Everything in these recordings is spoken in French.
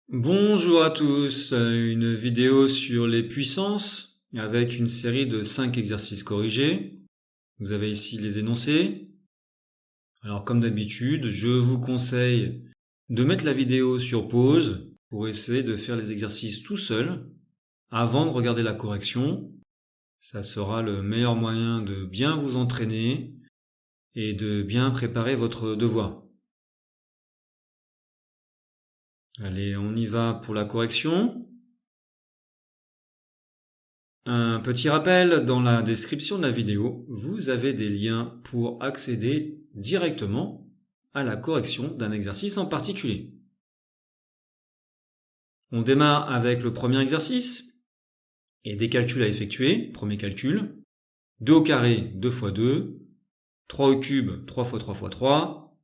Bonjour à tous, une vidéo sur les puissances avec une série de 5 exercices corrigés. Vous avez ici les énoncés. Alors comme d'habitude, je vous conseille de mettre la vidéo sur pause pour essayer de faire les exercices tout seul avant de regarder la correction. Ça sera le meilleur moyen de bien vous entraîner et de bien préparer votre devoir. Allez, on y va pour la correction. Un petit rappel, dans la description de la vidéo, vous avez des liens pour accéder directement à la correction d'un exercice en particulier. On démarre avec le premier exercice et des calculs à effectuer. Premier calcul, 2 au carré, 2 fois 2, 3 au cube, 3 fois 3 fois 3.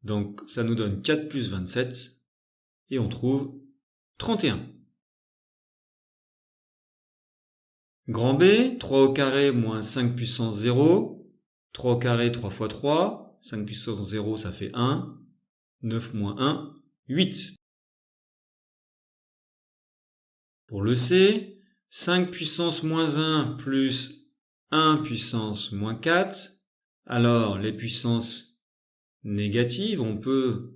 Donc ça nous donne 4 plus 27 et on trouve 31. Grand B, 3 au carré moins 5 puissance 0, 3 au carré 3 fois 3, 5 puissance 0 ça fait 1, 9 moins 1, 8. Pour le C, 5 puissance moins 1 plus 1 puissance moins 4. Alors les puissances négatives, on peut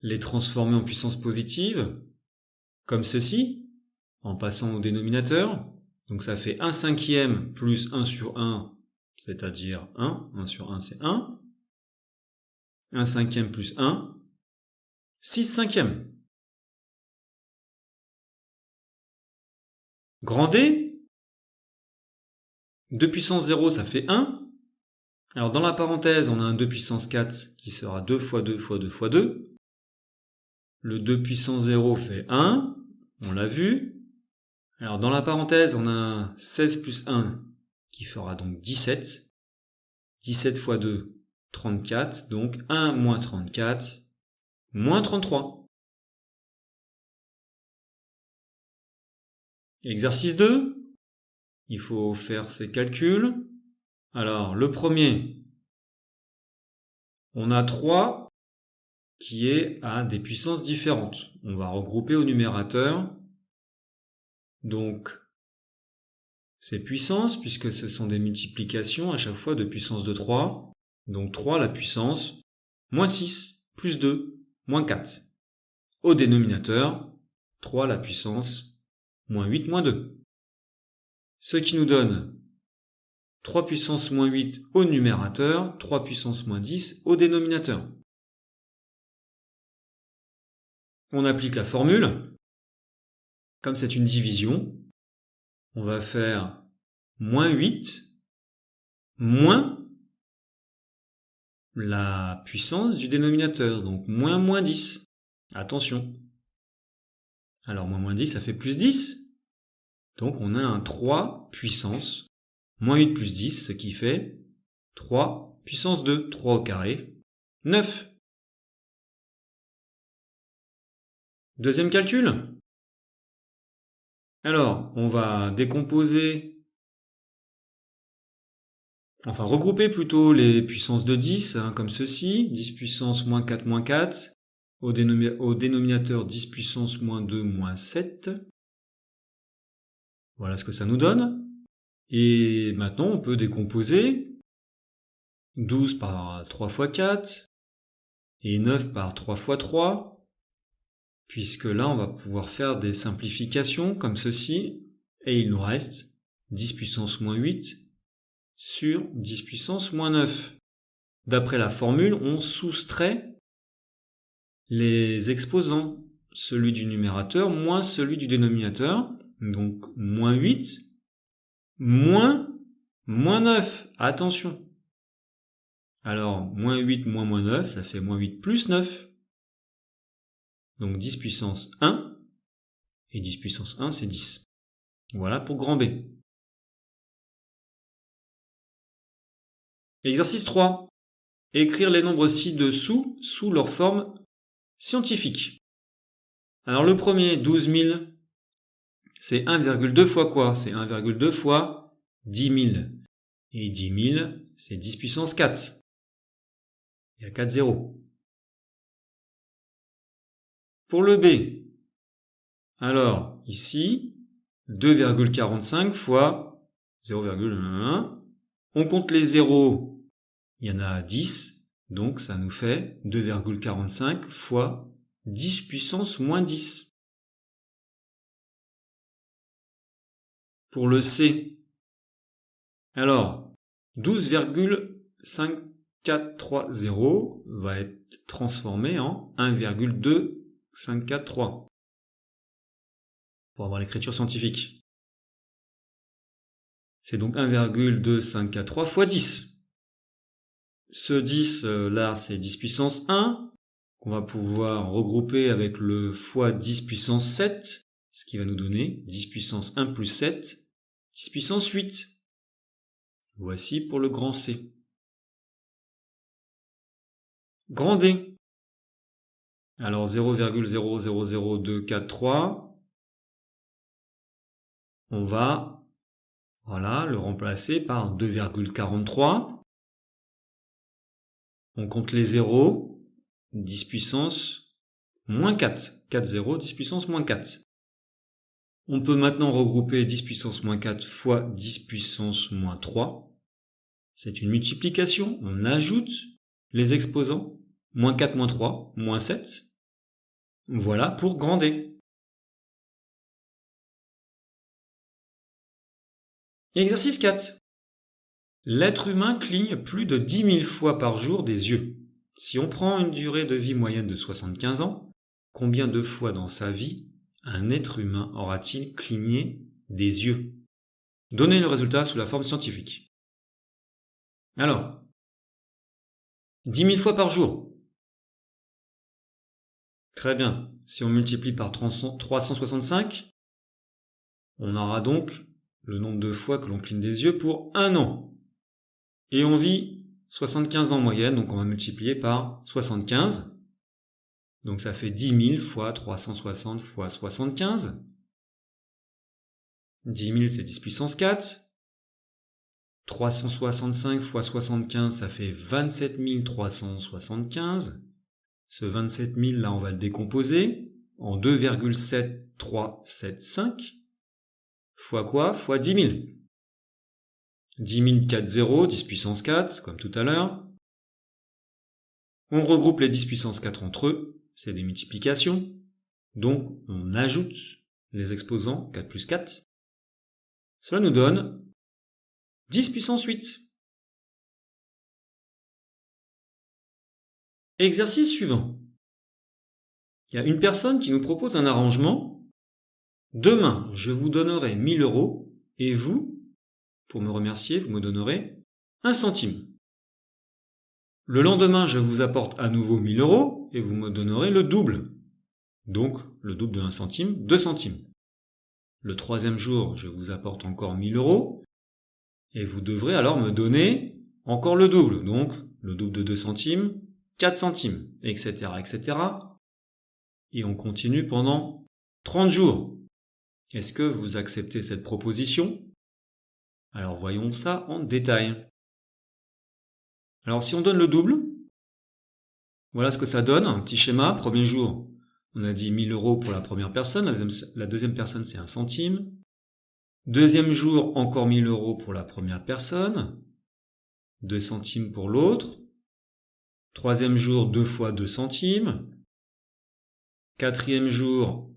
les transformer en puissance positive, comme ceci, en passant au dénominateur. Donc ça fait 1 cinquième plus 1 sur 1, c'est-à-dire 1. 1 sur 1, c'est 1. 1 cinquième plus 1, 6 cinquièmes. Grand D, 2 puissance 0, ça fait 1. Alors dans la parenthèse, on a un 2 puissance 4 qui sera 2 fois 2 fois 2 fois 2. Le 2 puissance 0 fait 1, on l'a vu. Alors dans la parenthèse, on a un 16 plus 1 qui fera donc 17. 17 fois 2, 34. Donc 1 moins 34, moins 33. Exercice 2. Il faut faire ces calculs. Alors le premier, on a 3 qui est à des puissances différentes. On va regrouper au numérateur. Donc, ces puissances, puisque ce sont des multiplications à chaque fois de puissance de 3. Donc 3 la puissance, moins 6, plus 2, moins 4. Au dénominateur, 3 la puissance, moins 8, moins 2. Ce qui nous donne 3 puissance moins 8 au numérateur, 3 puissance moins 10 au dénominateur. On applique la formule. Comme c'est une division, on va faire moins 8 moins la puissance du dénominateur, donc moins 10. Attention. Alors moins 10, ça fait plus 10. Donc on a un 3 puissance moins 8 plus 10, ce qui fait 3 puissance 2, 3 au carré, 9. Deuxième calcul. Alors, on va regrouper plutôt les puissances de 10, comme ceci. 10 puissance moins 4, moins 4. Au dénominateur, 10 puissance moins 2, moins 7. Voilà ce que ça nous donne. Et maintenant, on peut décomposer 12 par 3 fois 4 et 9 par 3 fois 3. Puisque là, on va pouvoir faire des simplifications comme ceci. Et il nous reste 10 puissance moins 8 sur 10 puissance moins 9. D'après la formule, on soustrait les exposants, celui du numérateur moins celui du dénominateur. Donc moins 8 moins 9. Attention. Alors moins 8 moins 9, ça fait moins 8 plus 9. Donc 10 puissance 1. Et 10 puissance 1, c'est 10. Voilà pour grand B. Exercice 3. Écrire les nombres ci-dessous sous leur forme scientifique. Alors le premier, 12 000, c'est 1,2 fois quoi? C'est 1,2 fois 10 000. Et 10 000, c'est 10 puissance 4. Il y a 4 zéros. Pour le B, Alors, ici, 2,45 fois 0,1. On compte les zéros, il y en a 10, donc ça nous fait 2,45 fois 10 puissance moins 10. Pour le C, alors 12,5430 va être transformé en 1,2543 pour avoir l'écriture scientifique. C'est donc 1,2543 fois 10. Ce 10 là, c'est 10 puissance 1 qu'on va pouvoir regrouper avec le fois 10 puissance 7, ce qui va nous donner 10 puissance 1 plus 7, 10 puissance 8. Voici pour le grand C. Grand D. Alors 0,000243, on va le remplacer par 2,43. On compte les zéros, 10 puissance moins 4. 4 zéros, 10 puissance moins 4. On peut maintenant regrouper 10 puissance moins 4 fois 10 puissance moins 3. C'est une multiplication, on ajoute les exposants, moins 4, moins 3, moins 7. Voilà pour grand D. Exercice 4. L'être humain cligne plus de 10 000 fois par jour des yeux. Si on prend une durée de vie moyenne de 75 ans, combien de fois dans sa vie un être humain aura-t-il cligné des yeux? Donnez le résultat sous la forme scientifique. Alors, 10 000 fois par jour. Très bien. Si on multiplie par 365, on aura donc le nombre de fois que l'on cligne des yeux pour 1 an. Et on vit 75 ans en moyenne, donc on va multiplier par 75. Donc ça fait 10 000 fois 360 fois 75. 10 000 c'est 10 puissance 4. 365 fois 75 ça fait 27 375. Ce 27 000 là on va le décomposer en 2,7375 fois quoi? Fois 10 000. 10 000 4 0, 10 puissance 4 comme tout à l'heure. On regroupe les 10 puissance 4 entre eux, c'est des multiplications. Donc on ajoute les exposants 4 plus 4. Cela nous donne 10 puissance 8. Exercice suivant. Il y a une personne qui nous propose un arrangement. Demain, je vous donnerai 1 000 € et vous, pour me remercier, vous me donnerez 1 centime. Le lendemain, je vous apporte à nouveau 1 000 € et vous me donnerez le double. Donc, le double de 1 centime, 2 centimes. Le troisième jour, je vous apporte encore 1 000 € et vous devrez alors me donner encore le double. Donc, le double de 2 centimes, 4 centimes, etc., etc. Et on continue pendant 30 jours. Est-ce que vous acceptez cette proposition? Alors, voyons ça en détail. Alors, si on donne le double, voilà ce que ça donne, un petit schéma. Premier jour, on a dit 1 000 € pour la première personne, la deuxième personne c'est 1 centime. Deuxième jour, encore 1 000 € pour la première personne, 2 centimes pour l'autre. Troisième jour, 2 fois 2 centimes. Quatrième jour,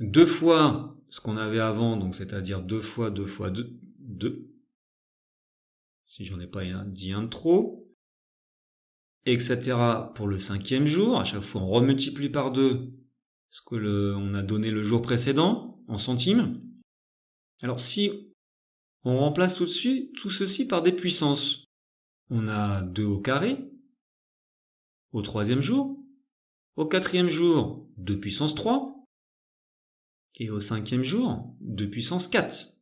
2 fois ce qu'on avait avant, donc c'est-à-dire 2 fois 2 fois 2, 2. Si j'en ai pas dit un de trop. Etc. pour le cinquième jour. À chaque fois, on remultiplie par 2 ce que on a donné le jour précédent en centimes. Alors si on remplace tout ceci par des puissances, on a 2 au carré au troisième jour, au quatrième jour 2 puissance 3 et au cinquième jour 2 puissance 4.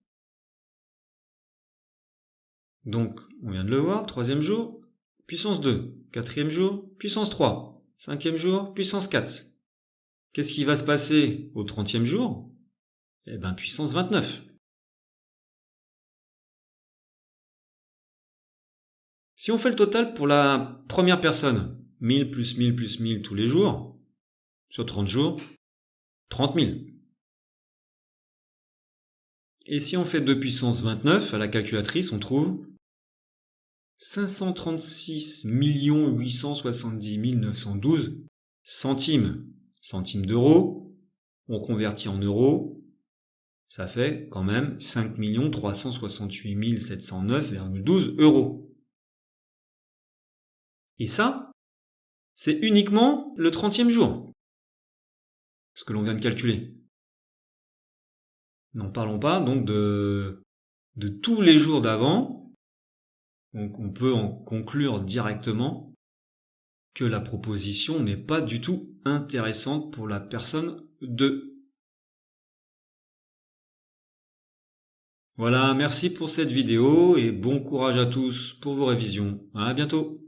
Donc on vient de le voir, troisième jour puissance 2, quatrième jour puissance 3, cinquième jour puissance 4. Qu'est-ce qui va se passer au 30e jour? Eh ben, puissance 29. Si on fait le total pour la première personne, 1000 plus 1000 plus 1000 tous les jours, sur 30 jours, 30 000. Et si on fait 2 puissance 29 à la calculatrice, on trouve 536 870 912 centimes. Centimes d'euros, on convertit en euros, ça fait quand même 5 368 709,12 euros. Et ça, c'est uniquement le 30e jour, ce que l'on vient de calculer. N'en parlons pas donc de tous les jours d'avant. Donc on peut en conclure directement que la proposition n'est pas du tout intéressante pour la personne 2. Voilà, merci pour cette vidéo et bon courage à tous pour vos révisions. À bientôt.